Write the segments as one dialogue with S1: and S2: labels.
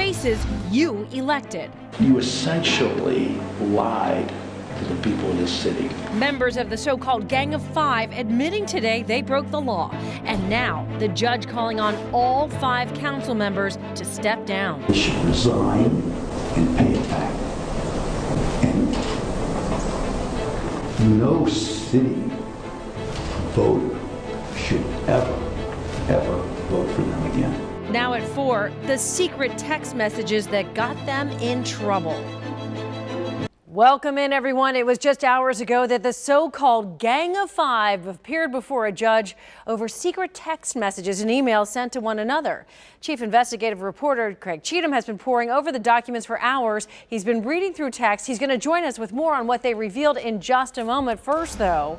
S1: faces you elected.
S2: You essentially lied to the people of this city.
S1: Members of the so-called Gang of Five admitting today they broke the law. And now the judge calling on all 5 council members to step down.
S2: They should resign and pay it back. And no city voter should ever vote for them again.
S1: Now at 4, the secret text messages that got them in trouble. Welcome in, everyone. It was just hours ago that the so-called Gang of Five appeared before a judge over secret text messages and emails sent to one another. Chief investigative reporter Craig Cheatham has been poring over the documents for hours. He's been reading through texts. He's going to join us with more on what they revealed in just a moment. First, though,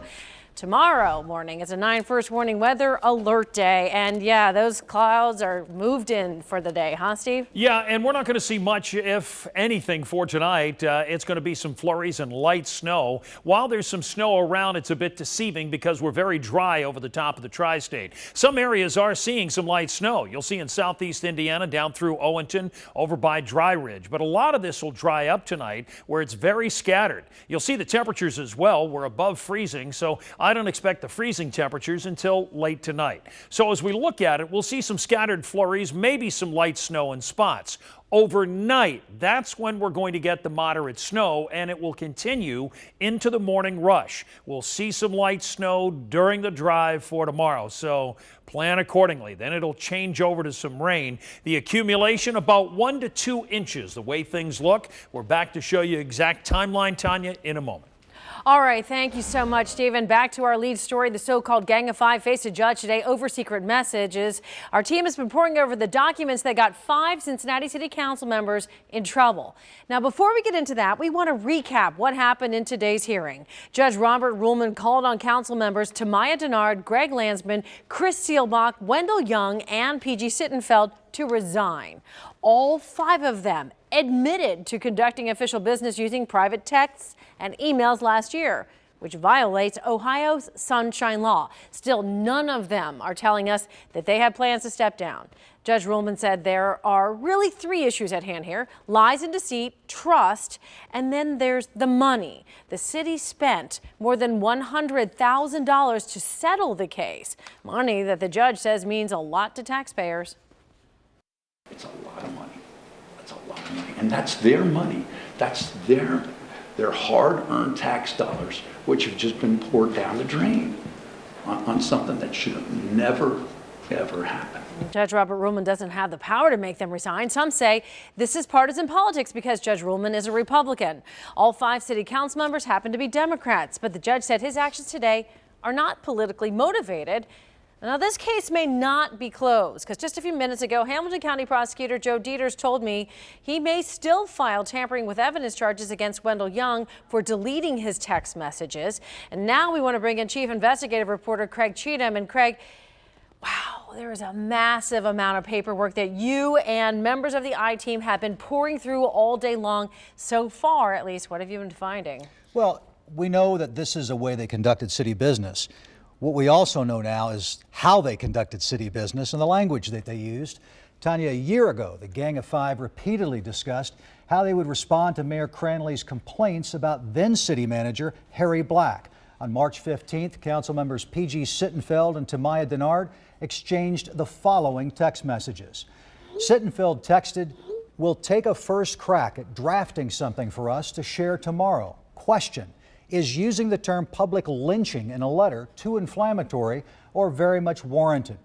S1: tomorrow morning is a 9/1 warning weather alert day. And yeah, those clouds are moved in for the day, huh, Steve?
S3: Yeah, and we're not going to see much, if anything, for tonight. It's going to be some flurries and light snow. While there's some snow around, it's a bit deceiving because we're very dry over the top of the tri-state. Some areas are seeing some light snow. You'll see in southeast Indiana, down through Owenton, over by Dry Ridge. But a lot of this will dry up tonight where it's very scattered. You'll see the temperatures as well. We're above freezing, so I don't expect the freezing temperatures until late tonight. So as we look at it, we'll see some scattered flurries, maybe some light snow in spots. Overnight, that's when we're going to get the moderate snow, and it will continue into the morning rush. We'll see some light snow during the drive for tomorrow, so plan accordingly. Then it'll change over to some rain. The accumulation about 1 to 2 inches, the way things look. We're back to show you exact timeline, Tanya, in a moment.
S1: All right, thank you so much, Stephen. Back to our lead story. The so-called Gang of Five faced a judge today over secret messages. Our team has been poring over the documents that got 5 Cincinnati City Council members in trouble. Now, before we get into that, we want to recap what happened in today's hearing. Judge Robert Ruehlman called on council members Tamaya Dennard, Greg Landsman, Chris Seelbach, Wendell Young, and PG Sittenfeld to resign. All 5 of them admitted to conducting official business using private texts and emails last year, which violates Ohio's Sunshine Law. Still, none of them are telling us that they have plans to step down. Judge Ruehlman said there are really 3 issues at hand here: lies and deceit, trust, and then there's the money. The city spent more than $100,000 to settle the case, money that the judge says means a lot to taxpayers.
S2: It's a lot of money. That's a lot of money. And that's their money. That's their hard-earned tax dollars, which have just been poured down the drain on something that should have never, ever happened.
S1: Judge Robert Ruehlman doesn't have the power to make them resign. Some say this is partisan politics because Judge Ruehlman is a Republican. All 5 city council members happen to be Democrats, but the judge said his actions today are not politically motivated. Now, this case may not be closed because just a few minutes ago, Hamilton County Prosecutor Joe Dieters told me he may still file tampering with evidence charges against Wendell Young for deleting his text messages. And now we want to bring in Chief Investigative Reporter Craig Cheatham. And Craig, wow, there is a massive amount of paperwork that you and members of the I-team have been pouring through all day long. So far, at least, what have you been finding?
S4: Well, we know that this is a way they conducted city business. What we also know now is how they conducted city business and the language that they used. Tanya, a year ago, the Gang of Five repeatedly discussed how they would respond to Mayor Cranley's complaints about then city manager Harry Black. On March 15th, council members PG Sittenfeld and Tamaya Dennard exchanged the following text messages. Sittenfeld texted, "We'll take a first crack at drafting something for us to share tomorrow. Question. Is using the term public lynching in a letter too inflammatory or very much warranted?"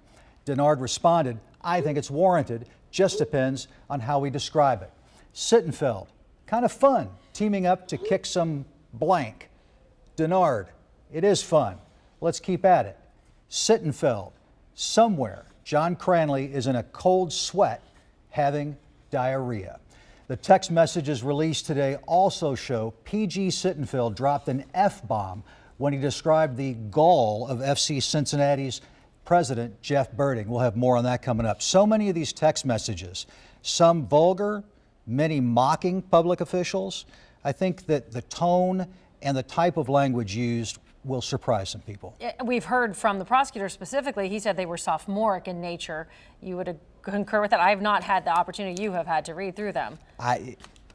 S4: Dennard responded, "I think it's warranted, just depends on how we describe it." Sittenfeld, "Kind of fun, teaming up to kick some blank." Dennard, "It is fun, let's keep at it." Sittenfeld, "Somewhere John Cranley is in a cold sweat having diarrhea." The text messages released today also show PG Sittenfeld dropped an F-bomb when he described the gall of FC Cincinnati's president, Jeff Birding. We'll have more on that coming up. So many of these text messages, some vulgar, many mocking public officials. I think that the tone and the type of language used will surprise some people.
S1: We've heard from the prosecutor specifically. He said they were sophomoric in nature. You would concur with that? I have not had the opportunity you have had to read through them.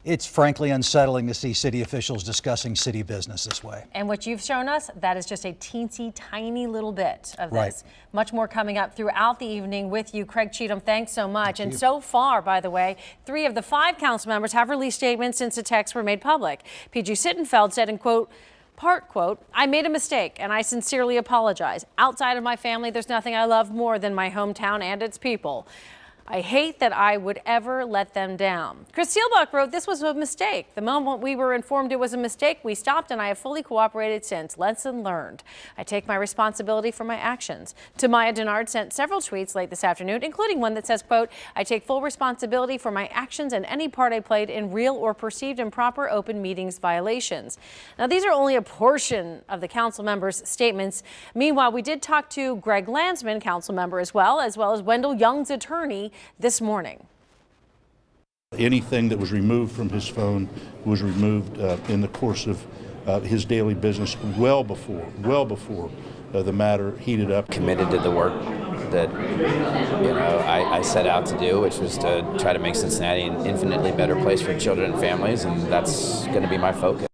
S4: It's frankly unsettling to see city officials discussing city business this way.
S1: And what you've shown us, that is just a teensy tiny little bit of this.
S4: Right.
S1: Much more coming up throughout the evening with you. Craig Cheatham, thanks so much. And so far, by the way, 3 of the 5 council members have released statements since the texts were made public. PG Sittenfeld said in quote, part quote, "I made a mistake and I sincerely apologize. Outside of my family, there's nothing I love more than my hometown and its people. I hate that I would ever let them down." Chris Seelbach wrote, "This was a mistake. The moment we were informed it was a mistake, we stopped and I have fully cooperated since. Lesson learned. I take my responsibility for my actions." Tamaya Dennard sent several tweets late this afternoon, including one that says, quote, "I take full responsibility for my actions and any part I played in real or perceived improper open meetings violations." Now, these are only a portion of the council members' statements. Meanwhile, we did talk to Greg Landsman, council member as well as Wendell Young's attorney, this morning.
S5: Anything that was removed from his phone was removed in the course of his daily business well before the matter heated up.
S6: Committed to the work that I set out to do, which was to try to make Cincinnati an infinitely better place for children and families, and that's going to be my focus.